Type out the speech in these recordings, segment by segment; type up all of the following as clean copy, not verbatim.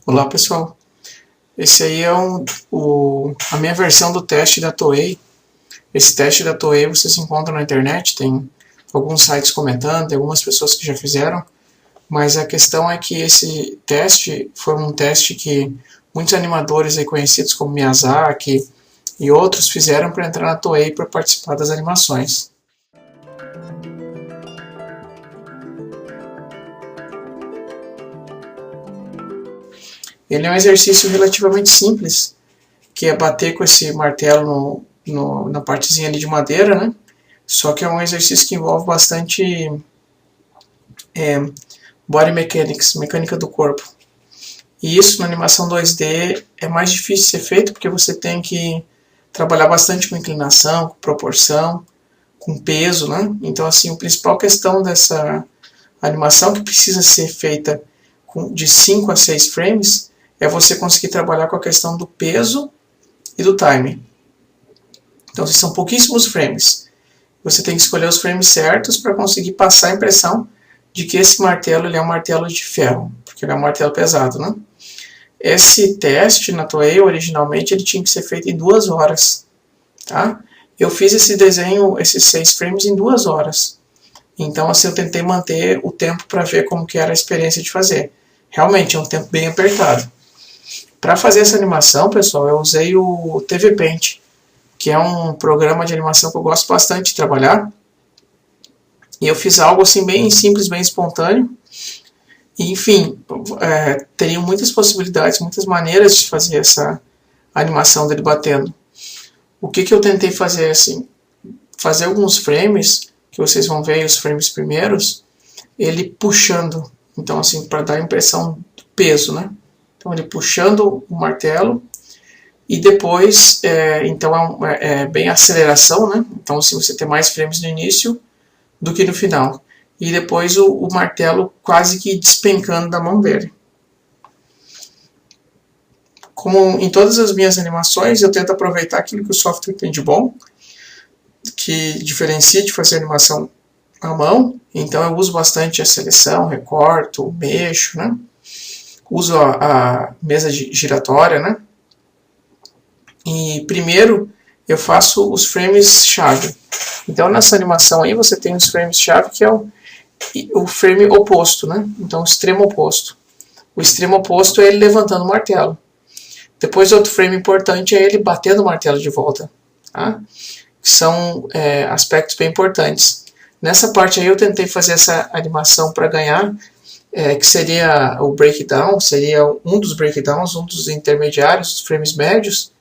Olá pessoal, esse aí é a minha versão do teste da Toei. Esse teste da Toei vocês encontram na internet, tem alguns sites comentando, tem algumas pessoas que já fizeram, mas a questão é que esse teste foi um teste que muitos animadores aí conhecidos como Miyazaki e outros fizeram para entrar na Toei para participar das animações. Ele é um exercício relativamente simples, que é bater com esse martelo na partezinha ali de madeira, né? Só que é um exercício que envolve bastante body mechanics, mecânica do corpo. E isso na animação 2D é mais difícil de ser feito porque você tem que trabalhar bastante com inclinação, com proporção, com peso, né? Então, assim, a principal questão dessa animação que precisa ser feita de 5 a 6 frames é você conseguir trabalhar com a questão do peso e do timing. Então, são pouquíssimos frames. Você tem que escolher os frames certos para conseguir passar a impressão de que esse martelo ele é um martelo de ferro, porque ele é um martelo pesado, né? Esse teste na Toei, originalmente, ele tinha que ser feito em 2 horas, tá? Eu fiz esse desenho, esses 6 frames, em 2 horas. Então, assim, eu tentei manter o tempo para ver como que era a experiência de fazer. Realmente, é um tempo bem apertado. Para fazer essa animação, pessoal, eu usei o TV Paint, que é um programa de animação que eu gosto bastante de trabalhar. E eu fiz algo assim bem simples, bem espontâneo. E, enfim, teriam muitas possibilidades, muitas maneiras de fazer essa animação dele batendo. O que eu tentei fazer assim? Fazer alguns frames, que vocês vão ver os frames primeiros, ele puxando. Então, assim, para dar a impressão do peso, né? Então, ele puxando o martelo. E depois, então é bem aceleração, né? Então, se você tem mais frames no início do que no final. E depois o martelo quase que despencando da mão dele. Como em todas as minhas animações, eu tento aproveitar aquilo que o software tem de bom, que diferencia de fazer animação à mão. Então eu uso bastante a seleção, recorto, mexo, né? Uso a mesa giratória, né? E primeiro eu faço os frames-chave. Então nessa animação aí você tem os frames-chave que é o frame oposto, né? Então o extremo oposto. O extremo oposto é ele levantando o martelo. Depois outro frame importante é ele batendo o martelo de volta. Tá? Que são aspectos bem importantes. Nessa parte aí eu tentei fazer essa animação para ganhar, que seria o breakdown, seria um dos breakdowns, um dos intermediários, dos frames médios,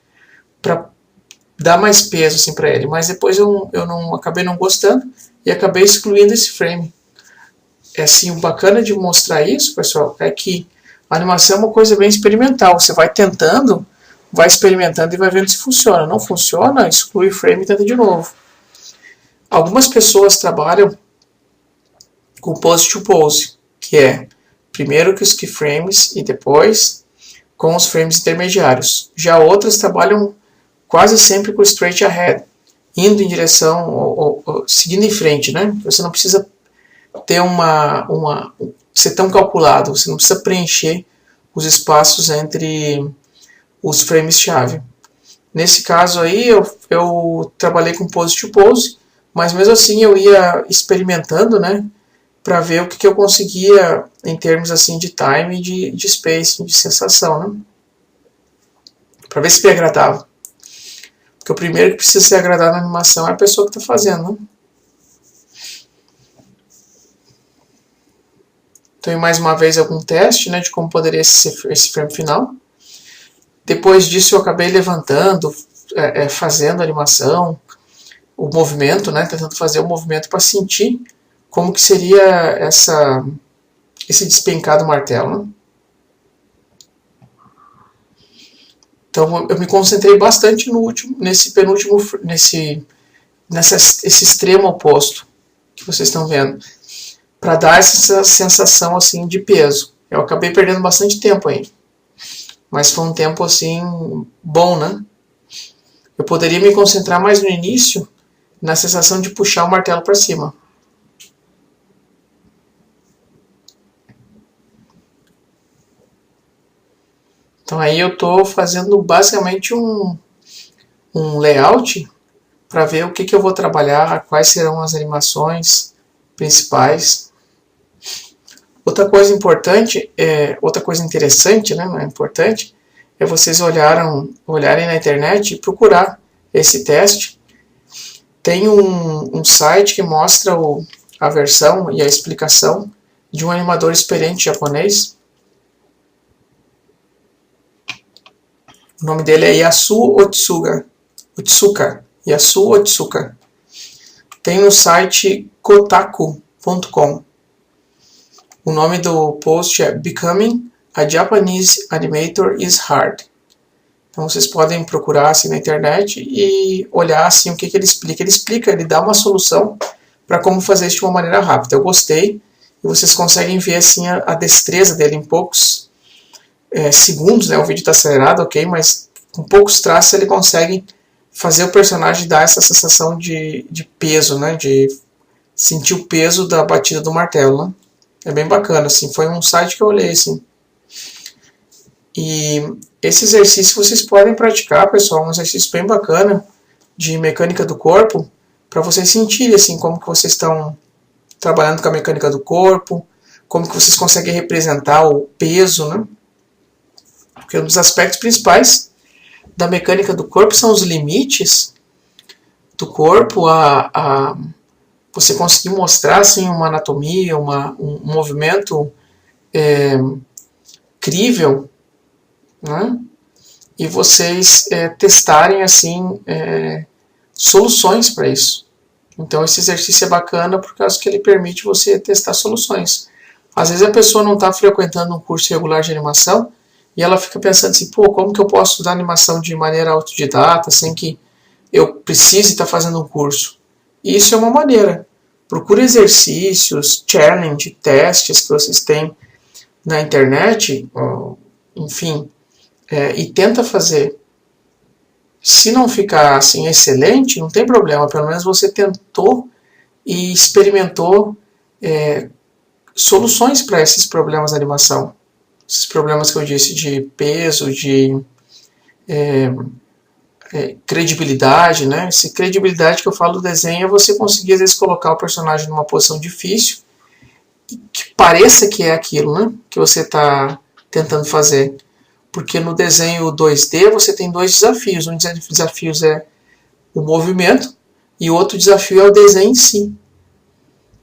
para dar mais peso assim, para ele. Mas depois eu acabei não gostando e acabei excluindo esse frame. Assim, o bacana de mostrar isso, pessoal, é que a animação é uma coisa bem experimental. Você vai tentando, vai experimentando e vai vendo se funciona. Não funciona, exclui o frame e tenta de novo. Algumas pessoas trabalham com pose to pose, que é primeiro com os keyframes e depois com os frames intermediários. Já outras trabalham quase sempre com straight ahead, indo em direção, ou seguindo em frente, né? Você não precisa ter ser tão calculado, você não precisa preencher os espaços entre os frames-chave. Nesse caso aí, eu trabalhei com pose to pose, mas mesmo assim eu ia experimentando, né, para ver o que eu conseguia em termos assim de time e de spacing, de sensação, né, para ver se me agradava. Porque o primeiro que precisa ser agradado na animação é a pessoa que está fazendo, né. Então, mais uma vez, algum teste, né, de como poderia ser esse frame final. Depois disso, eu acabei levantando, fazendo a animação, o movimento, né, tentando fazer o movimento para sentir como que seria esse despencar do martelo. Né? Então, eu me concentrei bastante nesse extremo oposto que vocês estão vendo, para dar essa sensação assim de peso. Eu acabei perdendo bastante tempo aí, mas foi um tempo assim bom, né? Eu poderia me concentrar mais no início na sensação de puxar o martelo para cima. Então aí eu estou fazendo basicamente um layout para ver o que eu vou trabalhar, quais serão as animações principais. Outra coisa importante, outra coisa interessante, né, não é importante, é vocês olharem na internet e procurar esse teste. Tem um site que mostra a versão e a explicação de um animador experiente japonês. O nome dele é Yasuo Otsuka. Yasuo Otsuka. Tem no site kotaku.com. O nome do post é Becoming a Japanese Animator is Hard. Então vocês podem procurar assim na internet e olhar assim o que ele explica. Ele dá uma solução para como fazer isso de uma maneira rápida. Eu gostei e vocês conseguem ver assim a destreza dele em poucos segundos, né? O vídeo está acelerado, ok, mas com poucos traços ele consegue fazer o personagem dar essa sensação de peso, né? De sentir o peso da batida do martelo, né? É bem bacana, assim, foi um site que eu olhei, assim. E esse exercício vocês podem praticar, pessoal, um exercício bem bacana de mecânica do corpo, para vocês sentirem, assim, como que vocês estão trabalhando com a mecânica do corpo, como que vocês conseguem representar o peso, né? Porque um dos aspectos principais da mecânica do corpo são os limites do corpo, você conseguir mostrar assim, uma anatomia, um movimento crível, né? E vocês testarem assim, soluções para isso. Então esse exercício é bacana por causa que ele permite você testar soluções. Às vezes a pessoa não está frequentando um curso regular de animação e ela fica pensando assim, pô, como que eu posso estudar animação de maneira autodidata, sem que eu precise estar fazendo um curso? E isso é uma maneira. Procure exercícios, challenge, testes que vocês têm na internet, enfim, e tenta fazer. Se não ficar assim excelente, não tem problema, pelo menos você tentou e experimentou soluções para esses problemas da animação. Esses problemas que eu disse de peso, de credibilidade, né? Essa credibilidade que eu falo do desenho é você conseguir às vezes colocar o personagem numa posição difícil e que pareça que é aquilo, né? Que você está tentando fazer. Porque no desenho 2D você tem dois desafios. Um dos desafios é o movimento e o outro desafio é o desenho em si.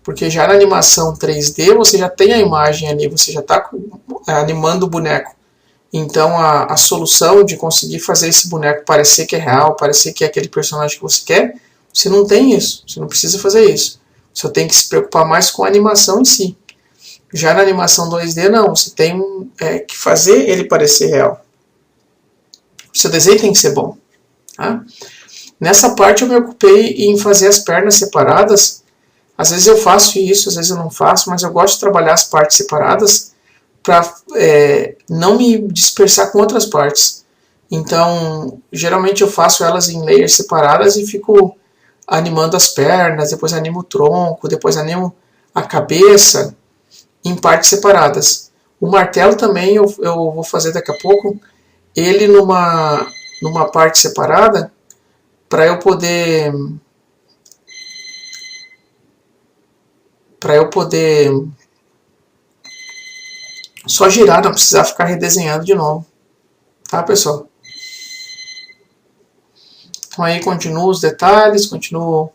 Porque já na animação 3D você já tem a imagem ali, você já está animando o boneco. Então a solução de conseguir fazer esse boneco parecer que é real, parecer que é aquele personagem que você quer, você não tem isso, você não precisa fazer isso. Você tem que se preocupar mais com a animação em si. Já na animação 2D não, você tem que fazer ele parecer real. O seu desenho tem que ser bom. Tá? Nessa parte eu me ocupei em fazer as pernas separadas. Às vezes eu faço isso, às vezes eu não faço, mas eu gosto de trabalhar as partes separadas para não me dispersar com outras partes. Então, geralmente eu faço elas em layers separadas e fico animando as pernas, depois animo o tronco, depois animo a cabeça em partes separadas. O martelo também eu vou fazer daqui a pouco, ele numa parte separada, para eu poder só girar, não precisar ficar redesenhando de novo. Tá, pessoal? Então aí continuo os detalhes, continuo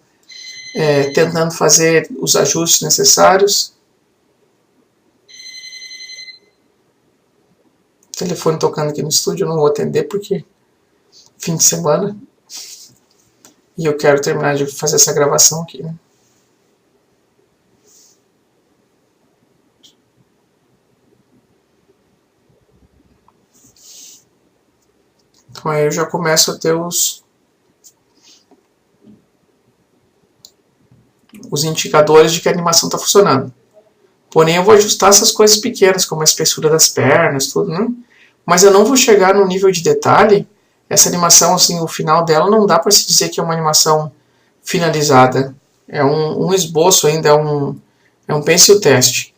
tentando fazer os ajustes necessários. O telefone tocando aqui no estúdio, eu não vou atender porque fim de semana. E eu quero terminar de fazer essa gravação aqui, né? Então aí eu já começo a ter os indicadores de que a animação está funcionando. Porém eu vou ajustar essas coisas pequenas, como a espessura das pernas, tudo, né? Mas eu não vou chegar no nível de detalhe. Essa animação, assim, o final dela não dá para se dizer que é uma animação finalizada. É um esboço ainda, é um pencil test.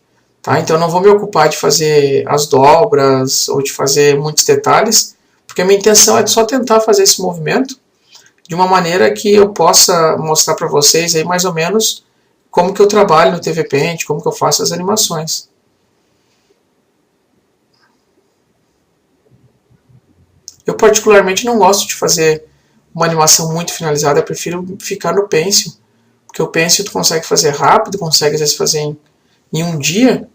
Tá? Então eu não vou me ocupar de fazer as dobras ou de fazer muitos detalhes, porque a minha intenção é só tentar fazer esse movimento de uma maneira que eu possa mostrar para vocês aí mais ou menos como que eu trabalho no TV Paint, como que eu faço as animações. Eu particularmente não gosto de fazer uma animação muito finalizada, eu prefiro ficar no Pencil, porque o Pencil tu consegue fazer rápido, consegue às vezes fazer em um dia,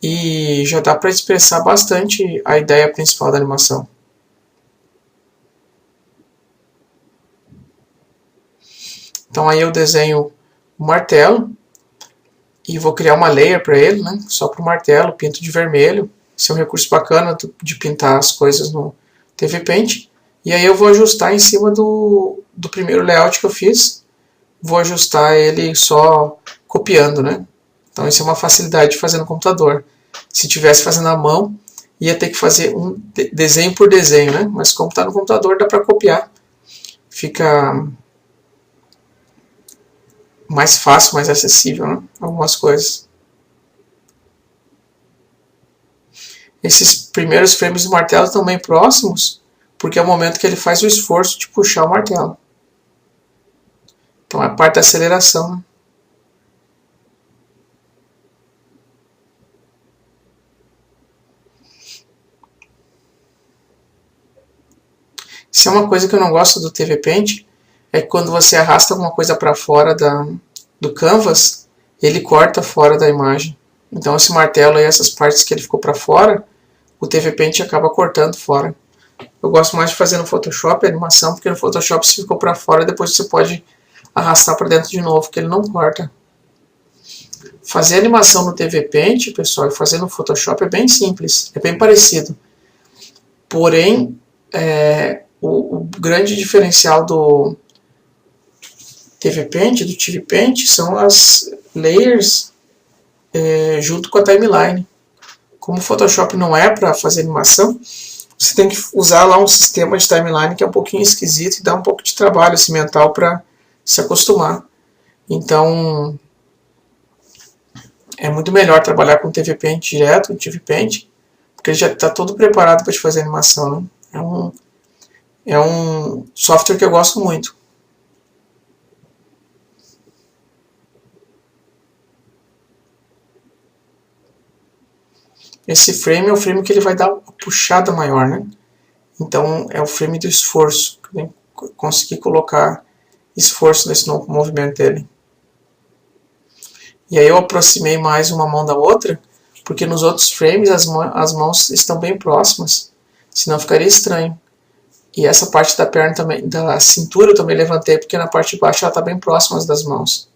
e já dá para expressar bastante a ideia principal da animação. Então aí eu desenho o martelo e vou criar uma layer para ele, né? Só para o martelo, pinto de vermelho. Esse é um recurso bacana de pintar as coisas no TV Paint. E aí eu vou ajustar em cima do primeiro layout que eu fiz. Vou ajustar ele só copiando, né? Então isso é uma facilidade de fazer no computador. Se tivesse fazendo à mão, ia ter que fazer um desenho por desenho, né? Mas como está no computador, dá para copiar. Fica mais fácil, mais acessível, né? Algumas coisas. Esses primeiros frames do martelo estão bem próximos, porque é o momento que ele faz o esforço de puxar o martelo. Então é a parte da aceleração, né? Isso é uma coisa que eu não gosto do TV Paint, é que quando você arrasta alguma coisa para fora do canvas, ele corta fora da imagem. Então esse martelo e essas partes que ele ficou para fora, o TV Paint acaba cortando fora. Eu gosto mais de fazer no Photoshop a animação, porque no Photoshop se ficou para fora, depois você pode arrastar para dentro de novo, que ele não corta. Fazer animação no TV Paint, pessoal, e fazer no Photoshop é bem simples, é bem parecido. Porém, o grande diferencial do TV Paint são as layers junto com a timeline. Como o Photoshop não é para fazer animação, você tem que usar lá um sistema de timeline que é um pouquinho esquisito e dá um pouco de trabalho assim, mental para se acostumar. Então, é muito melhor trabalhar com TV Paint direto, TV Paint, porque ele já está todo preparado para te fazer animação. Né? É um software que eu gosto muito. Esse frame é o frame que ele vai dar uma puxada maior, né? Então é o frame do esforço. Consegui colocar esforço nesse novo movimento dele. E aí eu aproximei mais uma mão da outra, porque nos outros frames as mãos estão bem próximas, senão ficaria estranho. E essa parte da perna também, da cintura eu também levantei, porque na parte de baixo ela está bem próxima das mãos.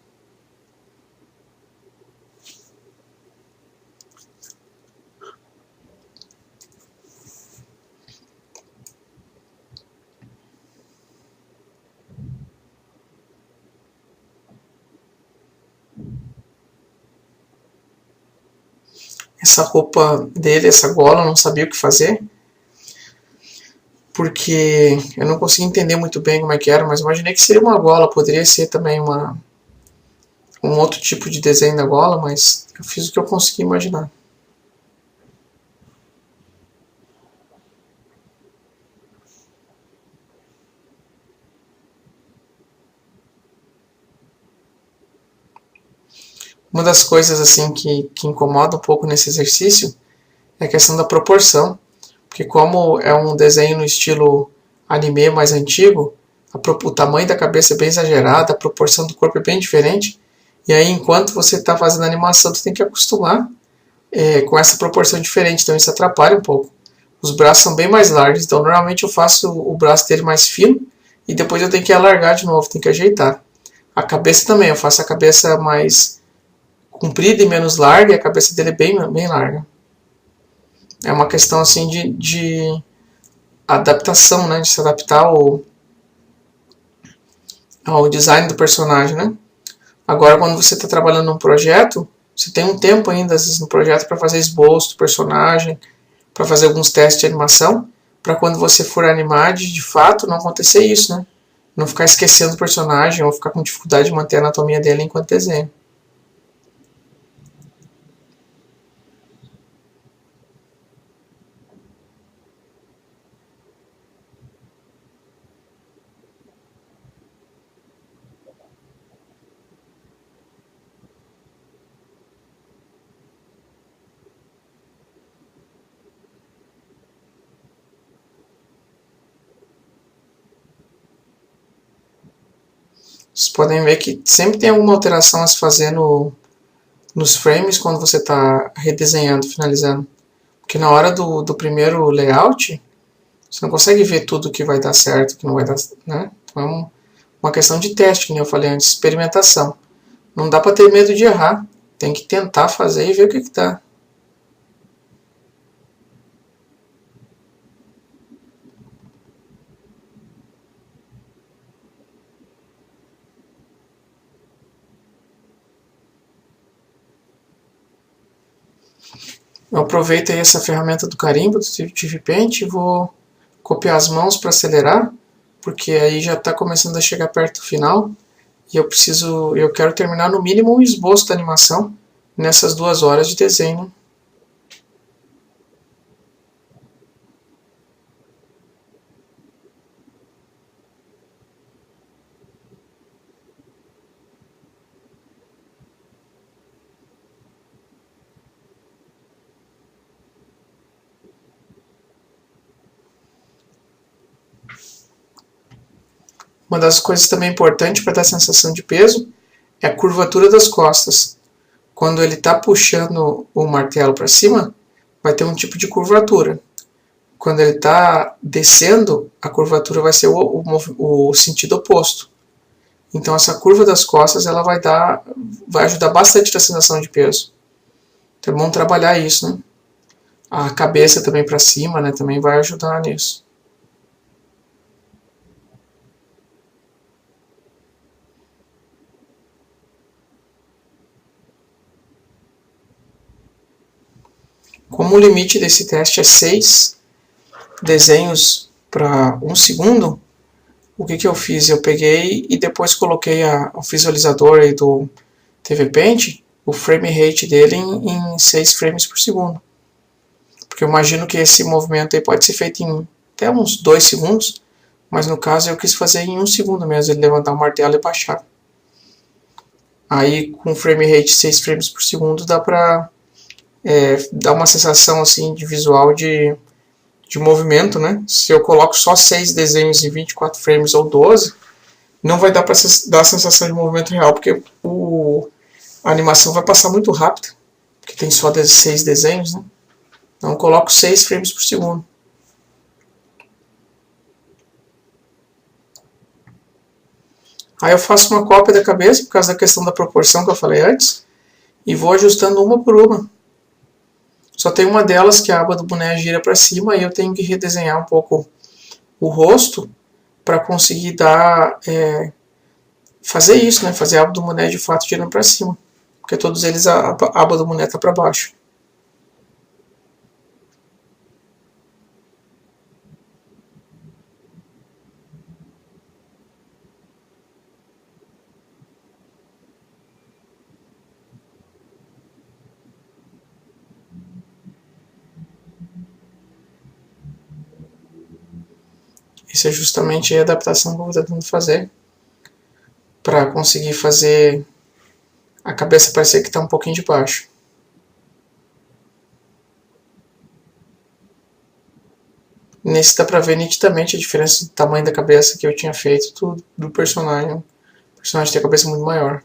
Essa roupa dele, essa gola, eu não sabia o que fazer, porque eu não consegui entender muito bem como é que era, mas imaginei que seria uma gola, poderia ser também um outro tipo de desenho da gola, mas eu fiz o que eu consegui imaginar. Uma das coisas assim que incomoda um pouco nesse exercício é a questão da proporção, porque como é um desenho no estilo anime mais antigo, o tamanho da cabeça é bem exagerado, a proporção do corpo é bem diferente, e aí enquanto você está fazendo a animação, você tem que acostumar com essa proporção diferente, então isso atrapalha um pouco. Os braços são bem mais largos, então normalmente eu faço o braço dele mais fino, e depois eu tenho que alargar de novo, tenho que ajeitar. A cabeça também, eu faço a cabeça mais comprida e menos larga, e a cabeça dele é bem larga. É uma questão assim de adaptação, né? De se adaptar ao design do personagem, né? Agora, quando você está trabalhando num projeto, você tem um tempo ainda, às vezes, no projeto para fazer esboço do personagem, para fazer alguns testes de animação, para quando você for animar, de fato, não acontecer isso, né? Não ficar esquecendo o personagem ou ficar com dificuldade de manter a anatomia dele enquanto desenha. Vocês podem ver que sempre tem alguma alteração a se fazer nos frames quando você está redesenhando, finalizando. Porque na hora do primeiro layout, você não consegue ver tudo que vai dar certo, que não vai dar, né? Então é uma questão de teste, como eu falei antes, experimentação. Não dá para ter medo de errar, tem que tentar fazer e ver o que dá. Eu aproveito aí essa ferramenta do carimbo do TV Paint e vou copiar as mãos para acelerar, porque aí já está começando a chegar perto do final e eu quero terminar no mínimo um esboço da animação nessas 2 horas de desenho. Uma das coisas também importantes para dar sensação de peso é a curvatura das costas. Quando ele está puxando o martelo para cima, vai ter um tipo de curvatura. Quando ele está descendo, a curvatura vai ser o sentido oposto. Então essa curva das costas ela vai ajudar bastante na sensação de peso. Então é bom trabalhar isso, né? A cabeça também para cima, né, também vai ajudar nisso. Como o limite desse teste é 6 desenhos para 1 segundo, o que eu fiz? Eu peguei e depois coloquei o visualizador aí do TV Paint, o frame rate dele em 6 frames por segundo. Porque eu imagino que esse movimento aí pode ser feito em até uns 2 segundos, mas no caso eu quis fazer em 1 segundo mesmo, ele levantar o martelo e baixar. Aí com frame rate 6 frames por segundo dá pra dar uma sensação assim de visual de movimento, né? Se eu coloco só 6 desenhos em 24 frames ou 12, não vai dar para dar a sensação de movimento real, porque a animação vai passar muito rápido, porque tem só 6 desenhos, né? Então eu coloco 6 frames por segundo. Aí eu faço uma cópia da cabeça, por causa da questão da proporção que eu falei antes, e vou ajustando uma por uma. Só tem uma delas que a aba do boné gira para cima e eu tenho que redesenhar um pouco o rosto para conseguir fazer isso, né? Fazer a aba do boné de fato girando para cima. Porque todos eles a aba do boné está para baixo. Isso é justamente a adaptação que eu vou tentando fazer para conseguir fazer a cabeça parecer que está um pouquinho de baixo. Nesse dá para ver nitidamente a diferença do tamanho da cabeça que eu tinha feito do personagem. O personagem tem a cabeça muito maior.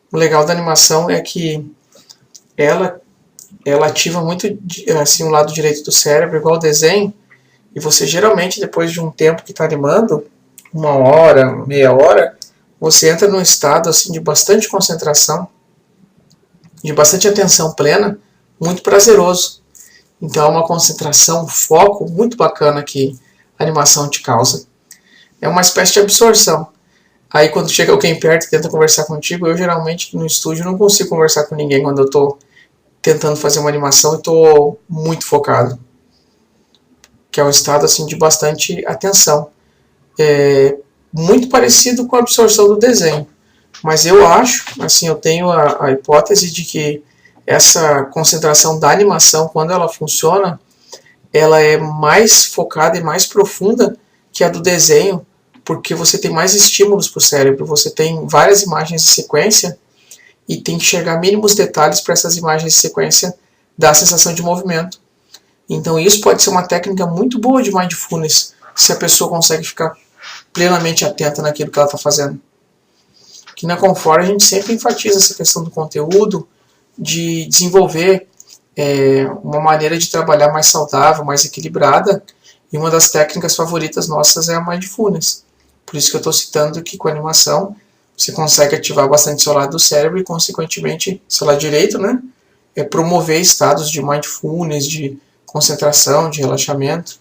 O legal da animação é que ela ativa muito assim, o lado direito do cérebro, igual o desenho, e você geralmente, depois de um tempo que está animando, 1 hora, meia hora, você entra num estado assim, de bastante concentração, de bastante atenção plena, muito prazeroso. Então é uma concentração, um foco muito bacana que a animação te causa. É uma espécie de absorção. Aí quando chega alguém perto e tenta conversar contigo, eu geralmente no estúdio não consigo conversar com ninguém quando eu estou tentando fazer uma animação e estou muito focado. Que é um estado assim, de bastante atenção. Muito parecido com a absorção do desenho. Mas eu acho, assim, eu tenho a hipótese de que essa concentração da animação, quando ela funciona, ela é mais focada e mais profunda que a do desenho, porque você tem mais estímulos para o cérebro, você tem várias imagens em sequência e tem que enxergar mínimos detalhes para essas imagens de sequência dar a sensação de movimento. Então isso pode ser uma técnica muito boa de mindfulness, se a pessoa consegue ficar plenamente atenta naquilo que ela está fazendo. Aqui na Comfort a gente sempre enfatiza essa questão do conteúdo, de desenvolver uma maneira de trabalhar mais saudável, mais equilibrada, e uma das técnicas favoritas nossas é a mindfulness. Por isso que eu estou citando que com a animação você consegue ativar bastante seu lado do cérebro e, consequentemente, seu lado direito, né? Promover estados de mindfulness, de concentração, de relaxamento.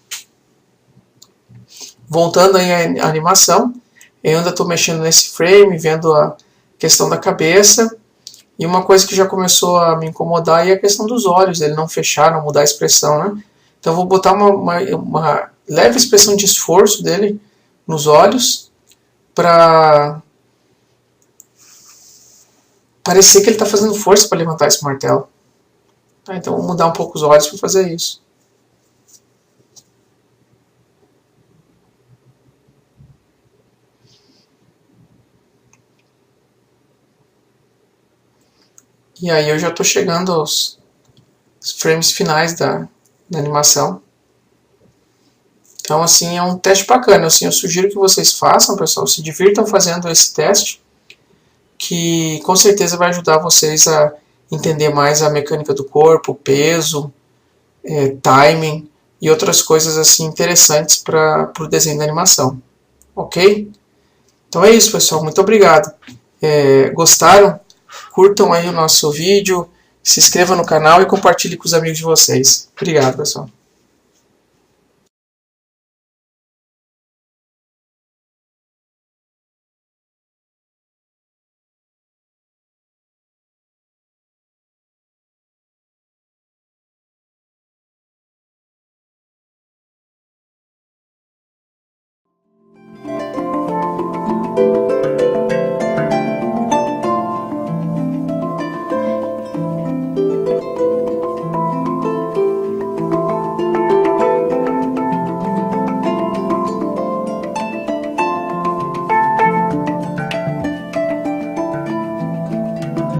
Voltando aí à animação, eu ainda estou mexendo nesse frame, vendo a questão da cabeça, e uma coisa que já começou a me incomodar é a questão dos olhos, ele não fechar, não mudar a expressão, né? Então eu vou botar uma leve expressão de esforço dele nos olhos, para parecer que ele está fazendo força para levantar esse martelo. Então vou mudar um pouco os olhos para fazer isso. E aí eu já estou chegando aos frames finais da animação. Então assim, é um teste bacana. Assim, eu sugiro que vocês façam, pessoal, se divirtam fazendo esse teste, que com certeza vai ajudar vocês a entender mais a mecânica do corpo, peso, timing e outras coisas assim interessantes para o desenho da animação. Ok? Então é isso, pessoal. Muito obrigado. Gostaram? Curtam aí o nosso vídeo, se inscrevam no canal e compartilhem com os amigos de vocês. Obrigado, pessoal.